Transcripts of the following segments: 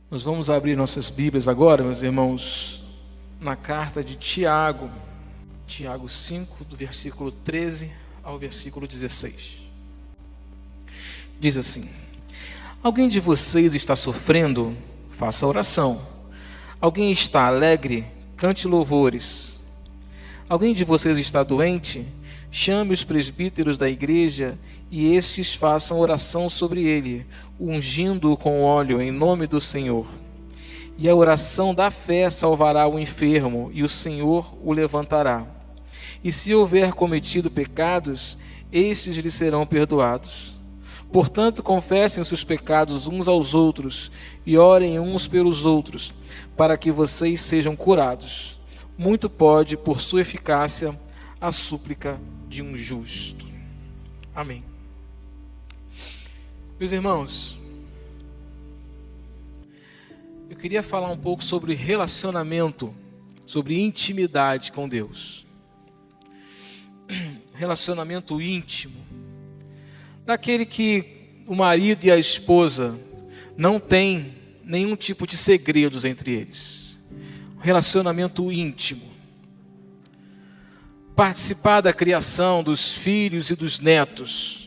Nós vamos abrir nossas Bíblias agora, meus irmãos, na carta de Tiago, Tiago 5, do versículo 13 ao versículo 16. Diz assim: alguém de vocês está sofrendo? Faça oração. Alguém está alegre? Cante louvores. Alguém de vocês está doente? Chame os presbíteros da igreja e estes façam oração sobre ele, ungindo-o com óleo em nome do Senhor. E a oração da fé salvará o enfermo, e o Senhor o levantará. E se houver cometido pecados, estes lhe serão perdoados. Portanto, confessem os seus pecados uns aos outros e orem uns pelos outros, para que vocês sejam curados. Muito pode, por sua eficácia, a súplica de um justo. Amém. Meus irmãos, eu queria falar um pouco sobre relacionamento, sobre intimidade com Deus. Relacionamento íntimo, daquele que o marido e a esposa não têm nenhum tipo de segredos entre eles. Relacionamento íntimo. Participar da criação dos filhos e dos netos.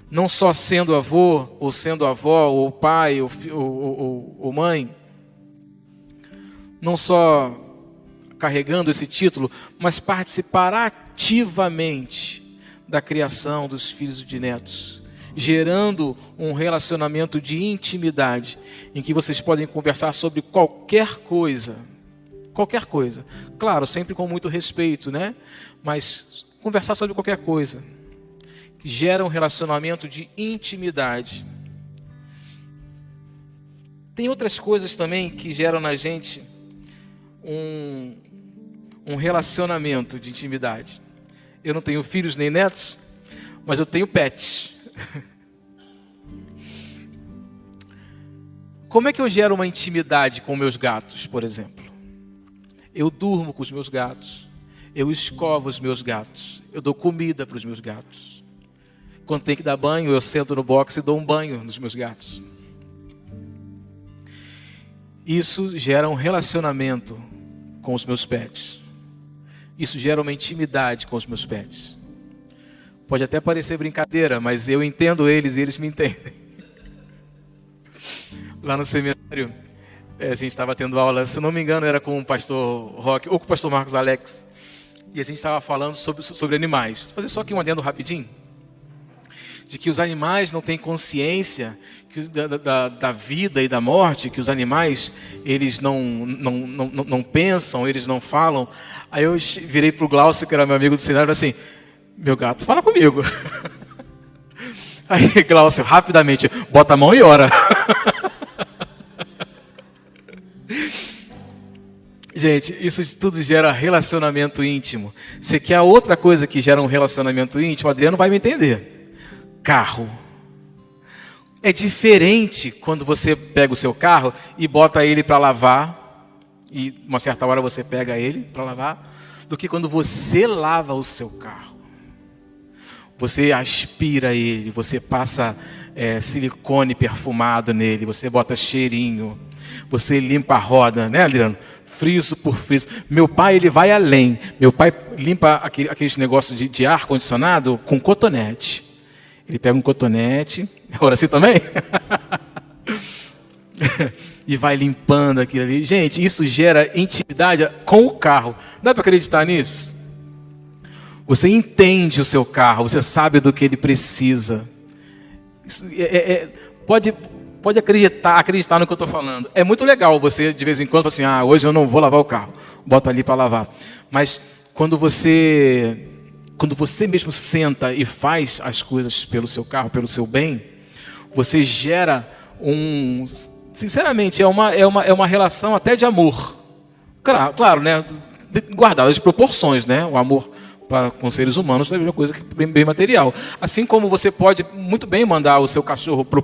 Não só sendo avô, ou sendo avó, ou pai, ou mãe. Não só carregando esse título, mas participar ativamente da criação dos filhos e de netos. Gerando um relacionamento de intimidade, em que vocês podem conversar sobre qualquer coisa. Qualquer coisa. Claro, sempre com muito respeito, né? Mas conversar sobre qualquer coisa. Que gera um relacionamento de intimidade. Tem outras coisas também que geram na gente um relacionamento de intimidade. Eu não tenho filhos nem netos, mas eu tenho pets. Como é que eu gero uma intimidade com meus gatos, por exemplo? Eu durmo com os meus gatos. Eu escovo os meus gatos. Eu dou comida para os meus gatos. Quando tem que dar banho, eu sento no box e dou um banho nos meus gatos. Isso gera um relacionamento com os meus pets. Isso gera uma intimidade com os meus pets. Pode até parecer brincadeira, mas eu entendo eles e eles me entendem. Lá no seminário, a gente estava tendo aula, se não me engano era com o pastor Roque ou com o pastor Marcos Alex. E a gente estava falando sobre animais. Vou fazer só aqui um adendo rapidinho. De que os animais não têm consciência da vida e da morte, que os animais, eles não pensam, eles não falam. Aí eu virei para o Glaucio, que era meu amigo do seminário, e falei assim: meu gato, fala comigo. Aí Glaucio, rapidamente, bota a mão e ora. Gente, isso tudo gera relacionamento íntimo. Você quer outra coisa que gera um relacionamento íntimo? O Adriano vai me entender. Carro. É diferente quando você pega o seu carro e bota ele para lavar, e uma certa hora você pega ele para lavar, do que quando você lava o seu carro. Você aspira ele, você passa silicone perfumado nele, você bota cheirinho, você limpa a roda, né, Adriano? Friso por friso. Meu pai, ele vai além. Meu pai limpa aqueles negócios de ar-condicionado com cotonete. Ele pega um cotonete, agora assim também? E vai limpando aquilo ali. Gente, isso gera intimidade com o carro. Dá para acreditar nisso? Você entende o seu carro, você sabe do que ele precisa. Isso pode acreditar no que eu estou falando. É muito legal você, de vez em quando, falar assim: hoje eu não vou lavar o carro. Bota ali para lavar. Mas quando você mesmo senta e faz as coisas pelo seu carro, pelo seu bem, você gera sinceramente, é uma relação até de amor. Claro, né? Guardadas as proporções, né? O amor com seres humanos é uma coisa bem material. Assim como você pode muito bem mandar o seu cachorro para o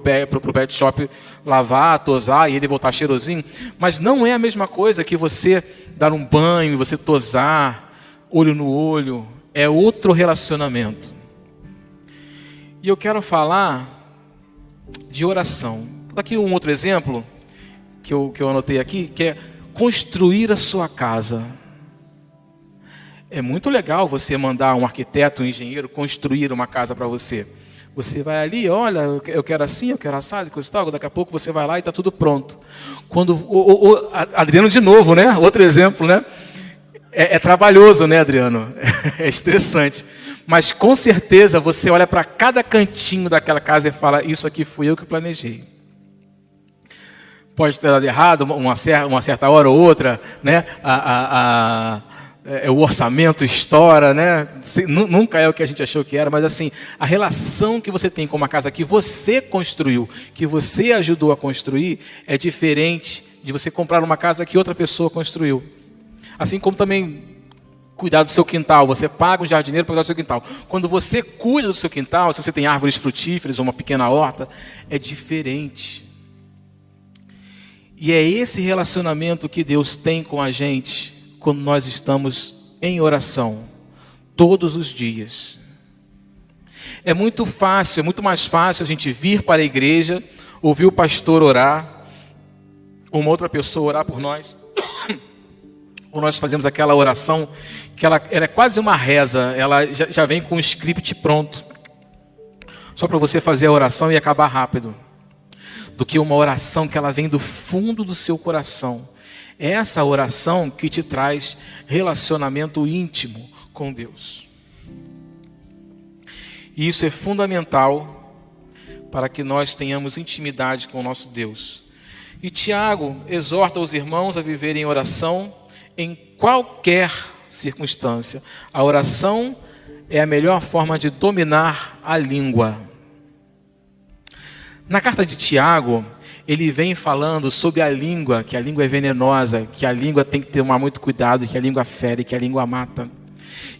pet shop lavar, tosar e ele voltar cheirosinho, mas não é a mesma coisa que você dar um banho, você tosar, olho no olho. É outro relacionamento. E eu quero falar de oração. Aqui um outro exemplo que eu anotei aqui, que é construir a sua casa. É muito legal você mandar um arquiteto, um engenheiro construir uma casa para você. Você vai ali, olha, eu quero assim, eu quero assado, coisa e tal. Daqui a pouco você vai lá e está tudo pronto. Quando Adriano de novo, né? Outro exemplo, né? É trabalhoso, né, Adriano? É estressante. Mas com certeza você olha para cada cantinho daquela casa e fala, isso aqui fui eu que planejei. Pode ter dado errado uma certa hora ou outra, né? O orçamento estoura, né? Nunca é o que a gente achou que era, mas assim, a relação que você tem com uma casa que você construiu, que você ajudou a construir, é diferente de você comprar uma casa que outra pessoa construiu. Assim como também cuidar do seu quintal, você paga um jardineiro para cuidar do seu quintal. Quando você cuida do seu quintal, se você tem árvores frutíferas ou uma pequena horta, é diferente. E é esse relacionamento que Deus tem com a gente quando nós estamos em oração, todos os dias. É muito fácil, é muito mais fácil a gente vir para a igreja, ouvir o pastor orar, uma outra pessoa orar por nós, ou nós fazemos aquela oração, que ela é quase uma reza, ela já vem com o script pronto, só para você fazer a oração e acabar rápido, do que uma oração que ela vem do fundo do seu coração. É essa oração que te traz relacionamento íntimo com Deus. E isso é fundamental para que nós tenhamos intimidade com o nosso Deus. E Tiago exorta os irmãos a viverem em oração em qualquer circunstância. A oração é a melhor forma de dominar a língua. Na carta de Tiago, ele vem falando sobre a língua, que a língua é venenosa, que a língua tem que tomar muito cuidado, que a língua fere, que a língua mata.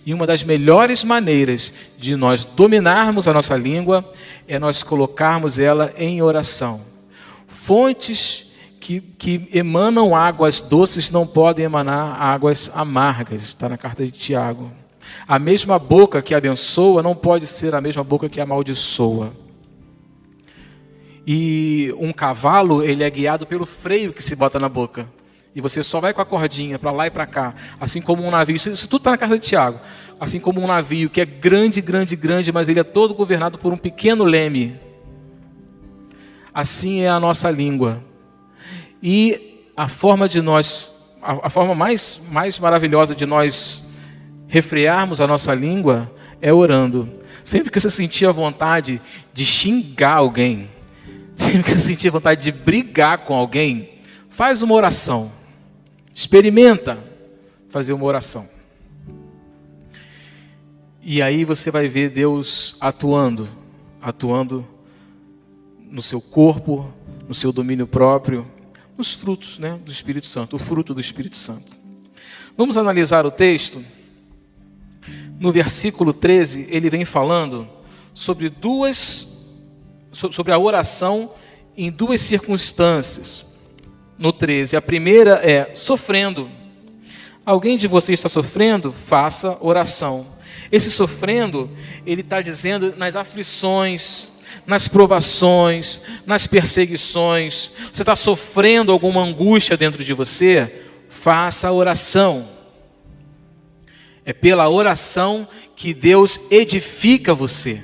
E uma das melhores maneiras de nós dominarmos a nossa língua é nós colocarmos ela em oração. Fontes que emanam águas doces não podem emanar águas amargas, está na carta de Tiago. A mesma boca que abençoa não pode ser a mesma boca que amaldiçoa. E um cavalo, ele é guiado pelo freio que se bota na boca. E você só vai com a cordinha para lá e para cá. Assim como um navio, isso tudo está na carta de Tiago. Assim como um navio que é grande, grande, grande, mas ele é todo governado por um pequeno leme. Assim é a nossa língua. E a forma de nós, a forma mais maravilhosa de nós refrearmos a nossa língua é orando. Sempre que você sentir a vontade de xingar alguém, sempre que você sentir vontade de brigar com alguém, faz uma oração. Experimenta fazer uma oração. E aí você vai ver Deus atuando no seu corpo, no seu domínio próprio, nos frutos, né, do Espírito Santo, o fruto do Espírito Santo. Vamos analisar o texto. No versículo 13, ele vem falando sobre a oração em duas circunstâncias. No 13, a primeira é sofrendo. Alguém de vocês está sofrendo? Faça oração. Esse sofrendo, ele está dizendo nas aflições, nas provações, nas perseguições. Você está sofrendo alguma angústia dentro de você? Faça oração. É pela oração que Deus edifica você.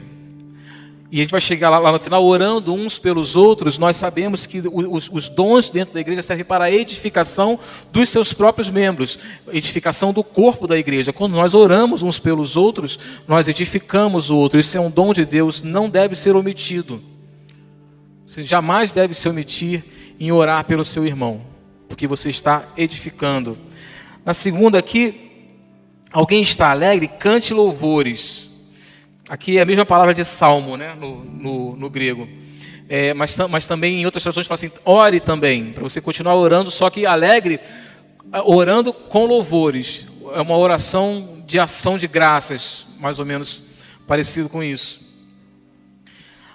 E a gente vai chegar lá no final, orando uns pelos outros. Nós sabemos que os dons dentro da igreja servem para a edificação dos seus próprios membros, edificação do corpo da igreja. Quando nós oramos uns pelos outros, nós edificamos o outro. Isso é um dom de Deus, não deve ser omitido. Você jamais deve se omitir em orar pelo seu irmão, porque você está edificando. Na segunda aqui, alguém está alegre, cante louvores. Aqui é a mesma palavra de salmo, né, no grego. Mas também em outras traduções fala assim, ore também, para você continuar orando, só que alegre, orando com louvores. É uma oração de ação de graças, mais ou menos parecido com isso.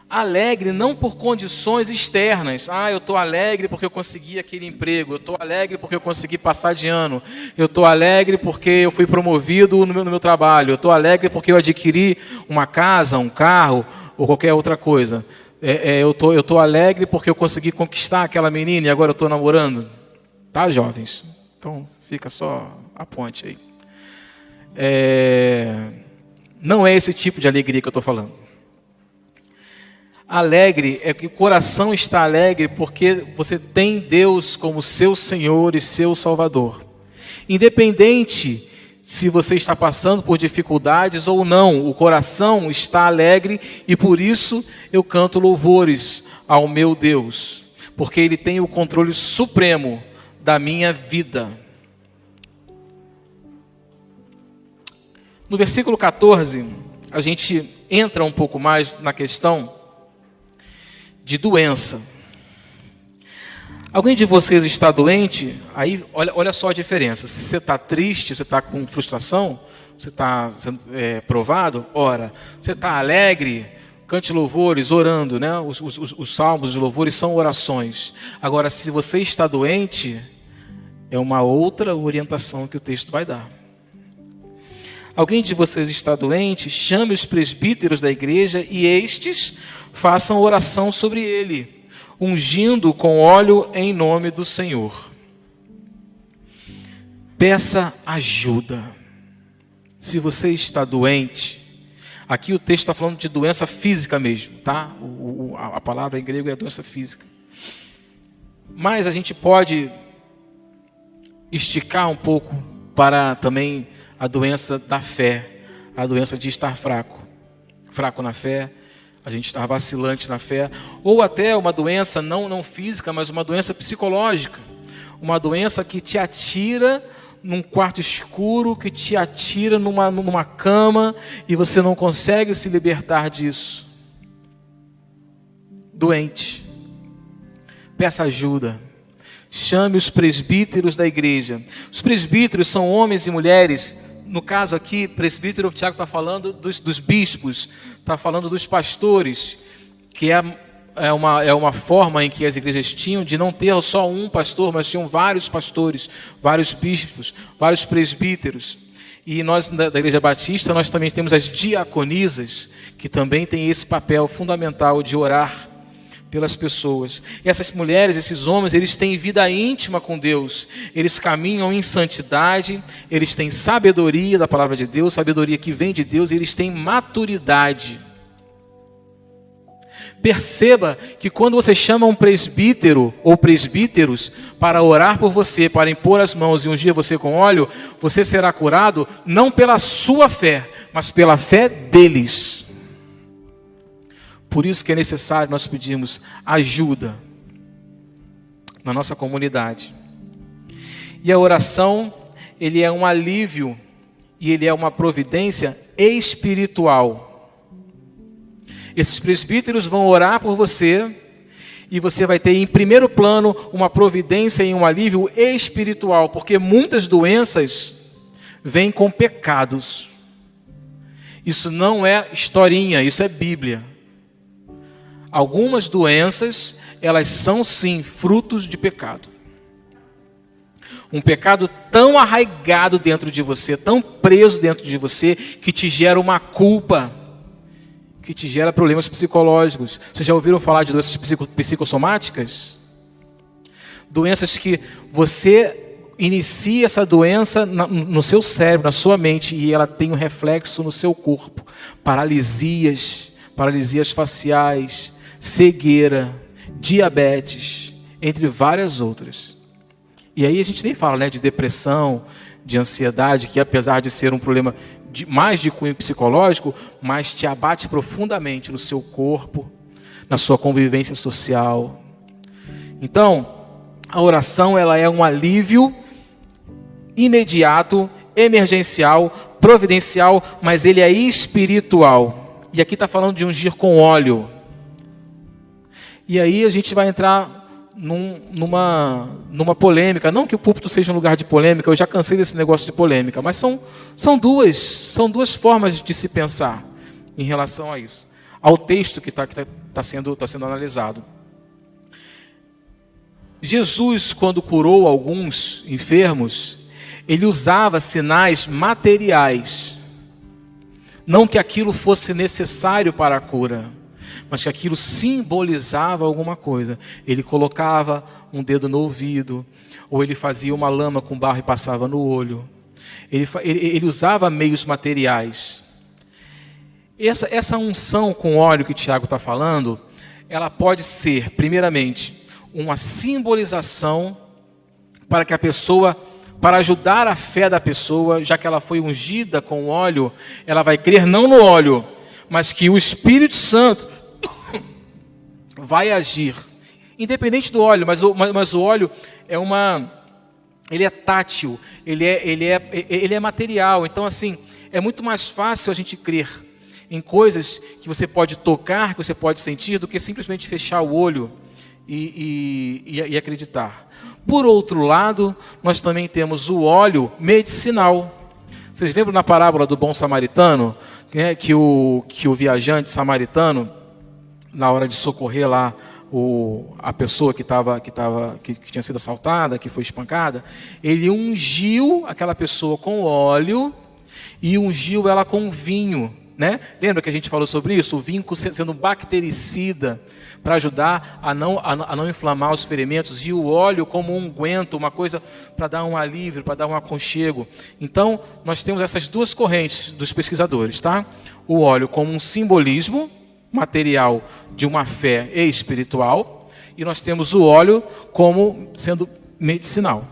Alegre não por condições externas. Eu estou alegre porque eu consegui aquele emprego. Eu estou alegre porque eu consegui passar de ano. Eu estou alegre porque eu fui promovido no meu trabalho. Eu estou alegre porque eu adquiri uma casa, um carro ou qualquer outra coisa. eu tô alegre porque eu consegui conquistar aquela menina e agora eu estou namorando. Tá, jovens? Então fica só a ponte aí. Não é esse tipo de alegria que eu estou falando. Alegre é que o coração está alegre porque você tem Deus como seu Senhor e seu Salvador. Independente se você está passando por dificuldades ou não, o coração está alegre e por isso eu canto louvores ao meu Deus, porque Ele tem o controle supremo da minha vida. No versículo 14, a gente entra um pouco mais na questão de doença. Alguém de vocês está doente? Aí, olha só a diferença. Se você está triste, você está com frustração, você está sendo provado, ora. Você está alegre, cante louvores, orando, né? Os salmos de louvores são orações. Agora, se você está doente, é uma outra orientação que o texto vai dar. Alguém de vocês está doente? Chame os presbíteros da igreja e estes façam oração sobre ele, ungindo com óleo em nome do Senhor. Peça ajuda. Se você está doente, aqui o texto está falando de doença física mesmo, tá? A palavra em grego é doença física. Mas a gente pode esticar um pouco para também a doença da fé, a doença de estar fraco na fé, a gente estar vacilante na fé, ou até uma doença não física, mas uma doença psicológica, uma doença que te atira num quarto escuro, que te atira numa cama e você não consegue se libertar disso. Doente, peça ajuda. Chame os presbíteros da igreja. Os presbíteros são homens e mulheres. No caso aqui, presbítero, o Tiago está falando dos bispos, está falando dos pastores, que é uma forma em que as igrejas tinham de não ter só um pastor, mas tinham vários pastores, vários bispos, vários presbíteros. E nós, da Igreja Batista, nós também temos as diaconisas, que também têm esse papel fundamental de orar pelas pessoas. E essas mulheres, esses homens, eles têm vida íntima com Deus, eles caminham em santidade, eles têm sabedoria da palavra de Deus, sabedoria que vem de Deus, e eles têm maturidade. Perceba que quando você chama um presbítero ou presbíteros para orar por você, para impor as mãos e ungir você com óleo, você será curado não pela sua fé, mas pela fé deles. Por isso que é necessário nós pedirmos ajuda na nossa comunidade. E a oração, ele é um alívio e ele é uma providência espiritual. Esses presbíteros vão orar por você e você vai ter em primeiro plano uma providência e um alívio espiritual, porque muitas doenças vêm com pecados. Isso não é historinha, isso é Bíblia. Algumas doenças, elas são sim frutos de pecado. Um pecado tão arraigado dentro de você, tão preso dentro de você, que te gera uma culpa, que te gera problemas psicológicos. Vocês já ouviram falar de doenças psicossomáticas? Doenças que você inicia essa doença no seu cérebro, na sua mente, e ela tem um reflexo no seu corpo. Paralisias faciais, cegueira, diabetes, entre várias outras. E aí a gente nem fala, né, de depressão, de ansiedade, que apesar de ser um problema mais de cunho psicológico, mas te abate profundamente no seu corpo, na sua convivência social. Então, a oração, ela é um alívio imediato, emergencial, providencial, mas ele é espiritual. E aqui está falando de ungir com óleo. E aí a gente vai entrar numa polêmica. Não que o púlpito seja um lugar de polêmica, eu já cansei desse negócio de polêmica, mas são duas formas de se pensar em relação a isso, ao texto que está sendo analisado. Jesus, quando curou alguns enfermos, ele usava sinais materiais. Não que aquilo fosse necessário para a cura, mas que aquilo simbolizava alguma coisa. Ele colocava um dedo no ouvido, ou ele fazia uma lama com barro e passava no olho. Ele usava meios materiais. Essa unção com óleo que Tiago está falando, ela pode ser, primeiramente, uma simbolização para que a pessoa, para ajudar a fé da pessoa, já que ela foi ungida com óleo, ela vai crer não no óleo, mas que o Espírito Santo vai agir, independente do óleo, mas o óleo ele é tátil, ele é material. Então, assim, é muito mais fácil a gente crer em coisas que você pode tocar, que você pode sentir, do que simplesmente fechar o olho e acreditar. Por outro lado, nós também temos o óleo medicinal. Vocês lembram na parábola do bom samaritano, né, que o viajante samaritano, na hora de socorrer lá a pessoa que tinha sido assaltada, que foi espancada, ele ungiu aquela pessoa com óleo e ungiu ela com vinho, né? Lembra que a gente falou sobre isso? O vinho sendo um bactericida para ajudar a não inflamar os ferimentos, e o óleo como um unguento, uma coisa para dar um alívio, para dar um aconchego. Então, nós temos essas duas correntes dos pesquisadores, tá? O óleo como um simbolismo material de uma fé espiritual, e nós temos o óleo como sendo medicinal.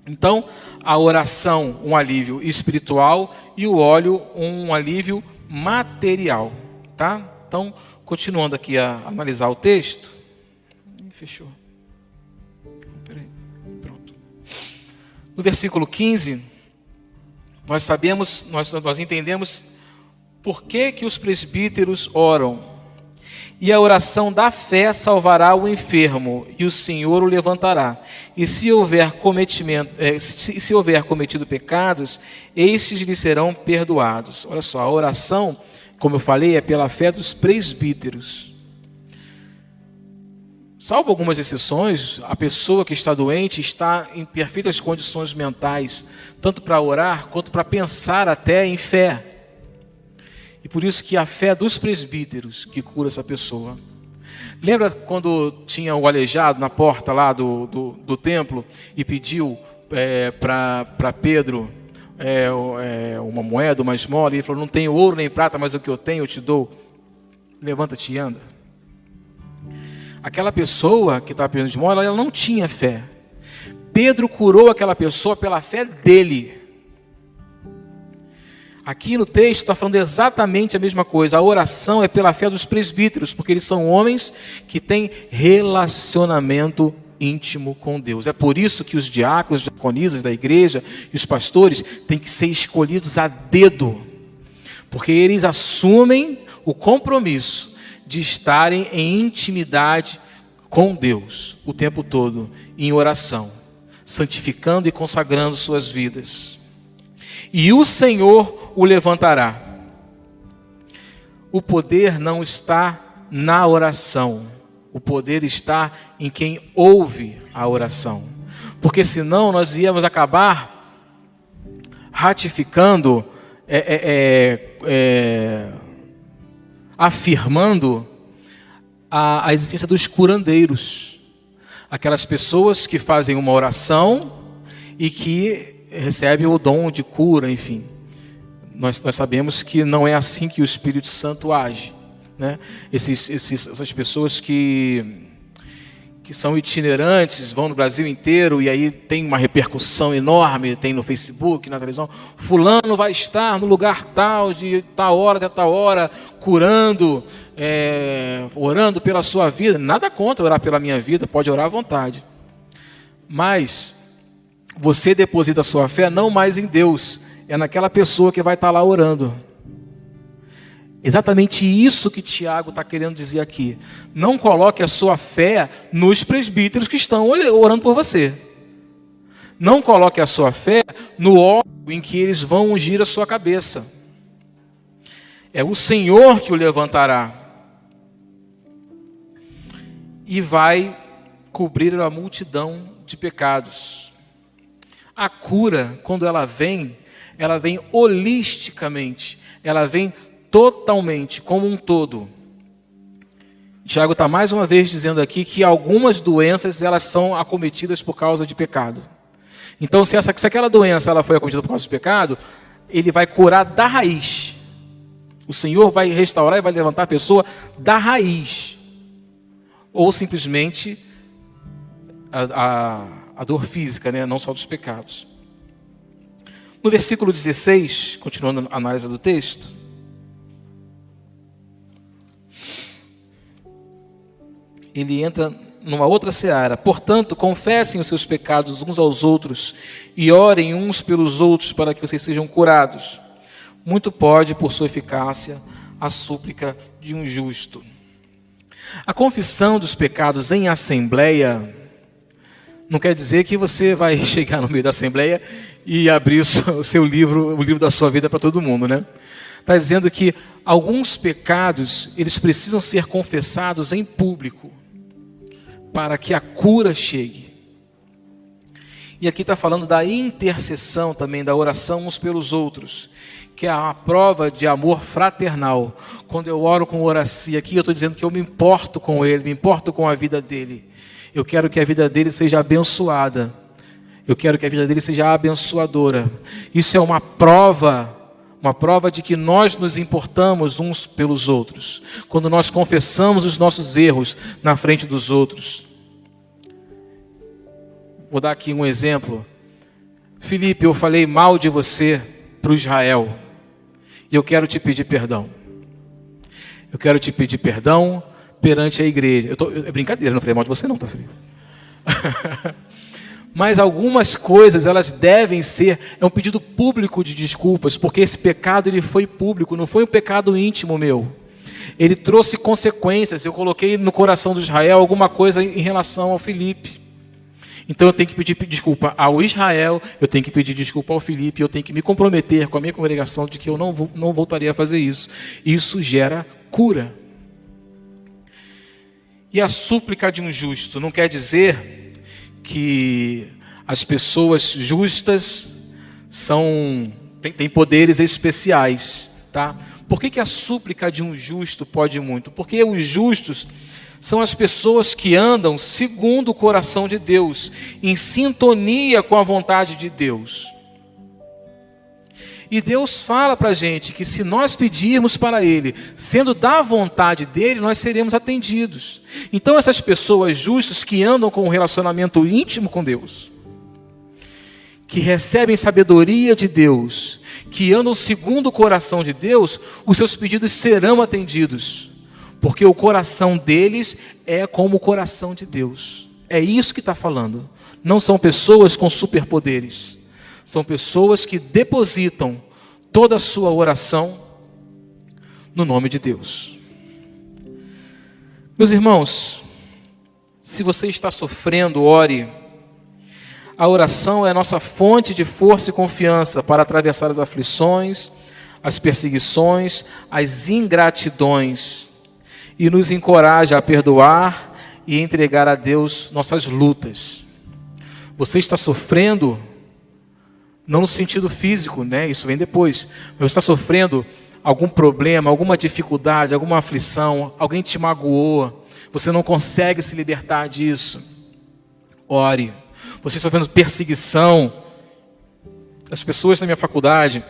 Então, a oração, um alívio espiritual, e o óleo, um alívio material, tá? Então, continuando aqui a analisar o texto. Fechou. Peraí. Pronto. No versículo 15, nós entendemos por que os presbíteros oram. E a oração da fé salvará o enfermo, e o Senhor o levantará. E se houver cometido pecados, estes lhe serão perdoados. Olha só, a oração, como eu falei, é pela fé dos presbíteros. Salvo algumas exceções, a pessoa que está doente está em perfeitas condições mentais, tanto para orar quanto para pensar até em fé. E por isso que a fé dos presbíteros que cura essa pessoa. Lembra quando tinha o aleijado na porta lá do templo e pediu para Pedro uma moeda, uma esmola, e ele falou: não tenho ouro nem prata, mas o que eu tenho eu te dou. Levanta-te e anda. Aquela pessoa que estava pedindo esmola, ela não tinha fé. Pedro curou aquela pessoa pela fé dele. Aqui no texto está falando exatamente a mesma coisa. A oração é pela fé dos presbíteros, porque eles são homens que têm relacionamento íntimo com Deus. É por isso que os diáconos, diaconisas da igreja e os pastores têm que ser escolhidos a dedo, porque eles assumem o compromisso de estarem em intimidade com Deus o tempo todo, em oração, santificando e consagrando suas vidas. E o Senhor o levantará. O poder não está na oração. O poder está em quem ouve a oração. Porque senão nós íamos acabar ratificando, afirmando a existência dos curandeiros. Aquelas pessoas que fazem uma oração e que recebe o dom de cura, enfim. Nós sabemos que não é assim que o Espírito Santo age, né? Essas pessoas que são itinerantes, vão no Brasil inteiro, e aí tem uma repercussão enorme, tem no Facebook, na televisão: fulano vai estar no lugar tal, de tal hora até tal hora, curando, orando pela sua vida. Nada contra orar pela minha vida, pode orar à vontade. Mas você deposita a sua fé não mais em Deus, é naquela pessoa que vai estar lá orando. Exatamente isso que Tiago está querendo dizer aqui. Não coloque a sua fé nos presbíteros que estão orando por você. Não coloque a sua fé no óleo em que eles vão ungir a sua cabeça. É o Senhor que o levantará e vai cobrir a multidão de pecados. A cura, quando ela vem holisticamente, ela vem totalmente, como um todo. Tiago está mais uma vez dizendo aqui que algumas doenças elas são acometidas por causa de pecado. Então, se aquela doença ela foi acometida por causa de pecado, ele vai curar da raiz. O Senhor vai restaurar e vai levantar a pessoa da raiz. Ou simplesmente a dor física, né? Não só dos pecados. No versículo 16, continuando a análise do texto, ele entra numa outra seara. Portanto, confessem os seus pecados uns aos outros e orem uns pelos outros para que vocês sejam curados. Muito pode, por sua eficácia, a súplica de um justo. A confissão dos pecados em assembleia não quer dizer que você vai chegar no meio da assembleia e abrir o seu livro, o livro da sua vida para todo mundo, né? Está dizendo que alguns pecados, eles precisam ser confessados em público para que a cura chegue. E aqui está falando da intercessão também, da oração uns pelos outros, que é a prova de amor fraternal. Quando eu oro com Horaci aqui, eu estou dizendo que eu me importo com ele, me importo com a vida dele. Eu quero que a vida dele seja abençoada. Eu quero que a vida dele seja abençoadora. Isso é uma prova de que nós nos importamos uns pelos outros. Quando nós confessamos os nossos erros na frente dos outros. Vou dar aqui um exemplo. Felipe, eu falei mal de você para o Israel. E eu quero te pedir perdão. Eu quero te pedir perdão perante a igreja. É brincadeira, não falei mal de você não, tá, Felipe? Mas algumas coisas, elas devem ser, é um pedido público de desculpas, porque esse pecado ele foi público, não foi um pecado íntimo meu. Ele trouxe consequências, eu coloquei no coração do Israel alguma coisa em relação ao Felipe. Então eu tenho que pedir desculpa ao Israel, eu tenho que pedir desculpa ao Felipe, eu tenho que me comprometer com a minha congregação de que eu não voltaria a fazer isso. Isso gera cura. E a súplica de um justo não quer dizer que as pessoas justas têm poderes especiais, tá? Por que a súplica de um justo pode muito? Porque os justos são as pessoas que andam segundo o coração de Deus, em sintonia com a vontade de Deus. E Deus fala para a gente que se nós pedirmos para Ele, sendo da vontade dEle, nós seremos atendidos. Então essas pessoas justas que andam com um relacionamento íntimo com Deus, que recebem sabedoria de Deus, que andam segundo o coração de Deus, os seus pedidos serão atendidos. Porque o coração deles é como o coração de Deus. É isso que está falando. Não são pessoas com superpoderes. São pessoas que depositam toda a sua oração no nome de Deus. Meus irmãos, se você está sofrendo, ore. A oração é a nossa fonte de força e confiança para atravessar as aflições, as perseguições, as ingratidões. E nos encoraja a perdoar e entregar a Deus nossas lutas. Você está sofrendo, não no sentido físico, né? Isso vem depois. Você está sofrendo algum problema, alguma dificuldade, alguma aflição, alguém te magoou, você não consegue se libertar disso. Ore. Você está sofrendo perseguição. As pessoas na minha faculdade,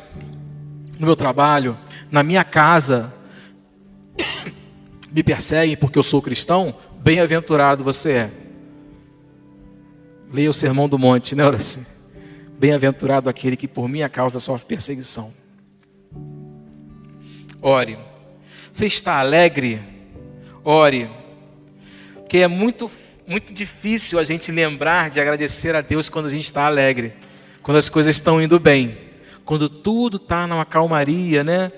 no meu trabalho, na minha casa, me perseguem porque eu sou cristão, bem-aventurado você é. Leia o Sermão do Monte, né, Horaci? Bem-aventurado aquele que por minha causa sofre perseguição. Ore. Você está alegre? Ore. Porque é muito difícil a gente lembrar de agradecer a Deus quando a gente está alegre. Quando as coisas estão indo bem. Quando tudo está numa calmaria, né?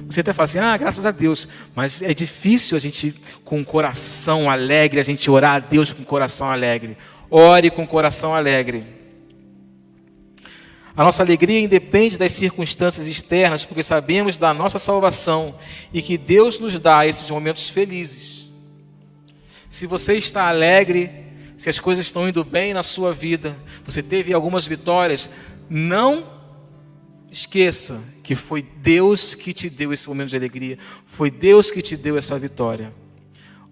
Você até fala assim, graças a Deus. Mas é difícil a gente, com o coração alegre, a gente orar a Deus com o coração alegre. Ore com o coração alegre. A nossa alegria independe das circunstâncias externas, porque sabemos da nossa salvação e que Deus nos dá esses momentos felizes. Se você está alegre, se as coisas estão indo bem na sua vida, você teve algumas vitórias, não esqueça que foi Deus que te deu esse momento de alegria. Foi Deus que te deu essa vitória.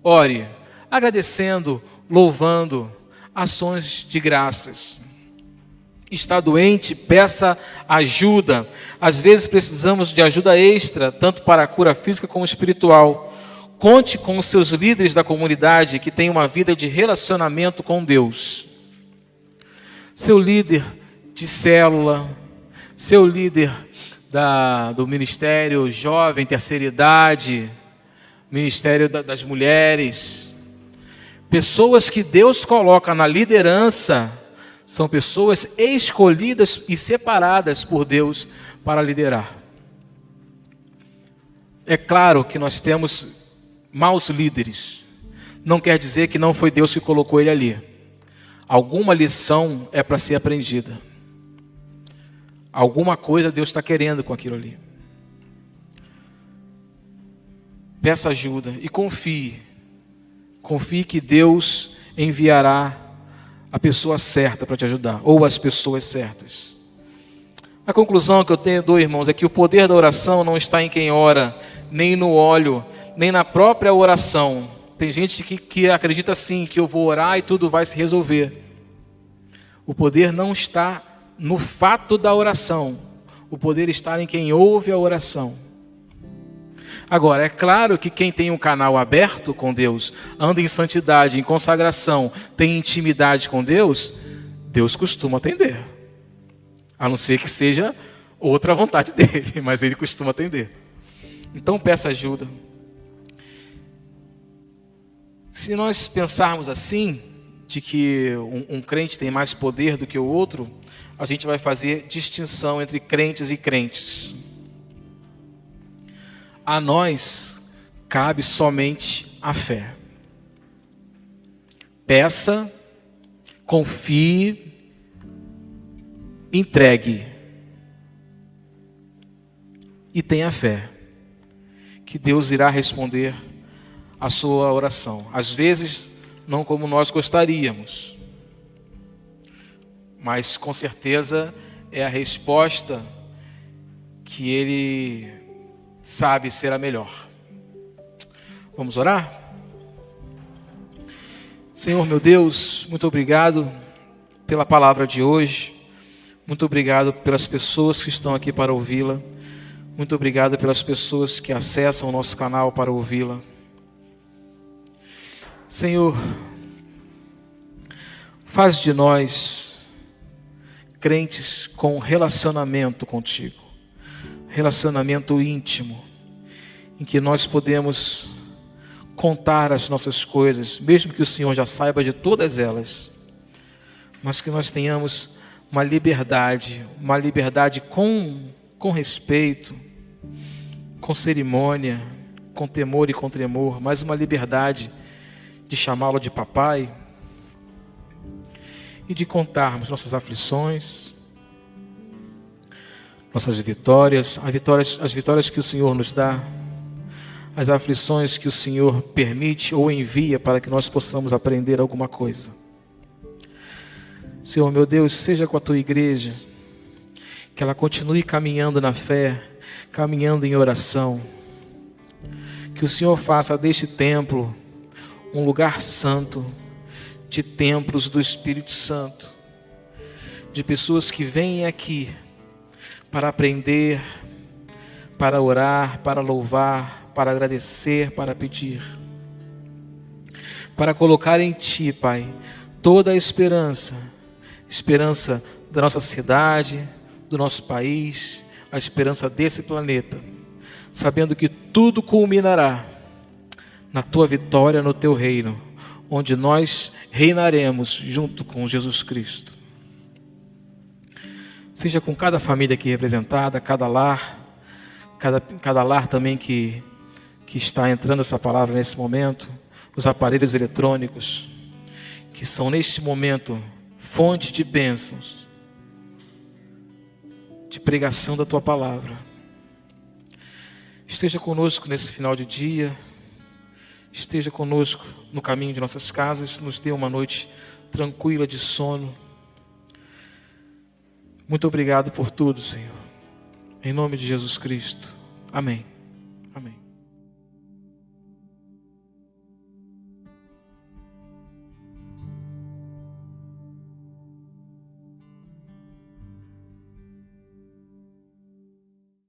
ore, agradecendo, louvando, ações de graças. Está doente, peça ajuda. Às vezes precisamos de ajuda extra, tanto para a cura física como espiritual. Conte com os seus líderes da comunidade que têm uma vida de relacionamento com Deus. Seu líder de célula, seu líder do ministério jovem, terceira idade, ministério das mulheres. Pessoas que Deus coloca na liderança são pessoas escolhidas e separadas por Deus para liderar. É claro que nós temos maus líderes. Não quer dizer que não foi Deus que colocou ele ali. Alguma lição é para ser aprendida. Alguma coisa Deus está querendo com aquilo ali. Peça ajuda e confie. Confie que Deus enviará a pessoa certa para te ajudar, ou as pessoas certas. A conclusão que eu dou, irmãos, é que o poder da oração não está em quem ora, nem no óleo, nem na própria oração. Tem gente que acredita assim, que eu vou orar e tudo vai se resolver. O poder não está no fato da oração. O poder está em quem ouve a oração. Agora, é claro que quem tem um canal aberto com Deus, anda em santidade, em consagração, tem intimidade com Deus, Deus costuma atender. A não ser que seja outra vontade dele, mas ele costuma atender. Então peça ajuda. Se nós pensarmos assim, de que um crente tem mais poder do que o outro, a gente vai fazer distinção entre crentes e crentes. A nós cabe somente a fé. Peça, confie, entregue e tenha fé que Deus irá responder a sua oração. Às vezes não como nós gostaríamos, mas com certeza é a resposta que Ele sabe ser a melhor. Vamos orar? Senhor meu Deus, muito obrigado pela palavra de hoje. Muito obrigado pelas pessoas que estão aqui para ouvi-la. Muito obrigado pelas pessoas que acessam o nosso canal para ouvi-la. Senhor, faz de nós crentes com relacionamento contigo, relacionamento íntimo, em que nós podemos contar as nossas coisas, mesmo que o Senhor já saiba de todas elas, mas que nós tenhamos uma liberdade com respeito, com cerimônia, com temor e com tremor, mas uma liberdade de chamá-lo de papai e de contarmos nossas aflições, nossas vitórias, as vitórias que o Senhor nos dá, as aflições que o Senhor permite ou envia para que nós possamos aprender alguma coisa. Senhor meu Deus, seja com a tua igreja, que ela continue caminhando na fé, caminhando em oração, que o Senhor faça deste templo um lugar santo, de templos do Espírito Santo, de pessoas que vêm aqui para aprender, para orar, para louvar, para agradecer, para pedir, para colocar em Ti, Pai, toda a esperança da nossa cidade, do nosso país, a esperança desse planeta, sabendo que tudo culminará na Tua vitória, no Teu reino, onde nós reinaremos junto com Jesus Cristo. Seja com cada família aqui representada, cada lar também que está entrando essa palavra nesse momento, os aparelhos eletrônicos, que são neste momento fonte de bênçãos, de pregação da Tua palavra. Esteja conosco nesse final de dia, esteja conosco no caminho de nossas casas, nos dê uma noite tranquila de sono. Muito obrigado por tudo, Senhor. Em nome de Jesus Cristo. Amém.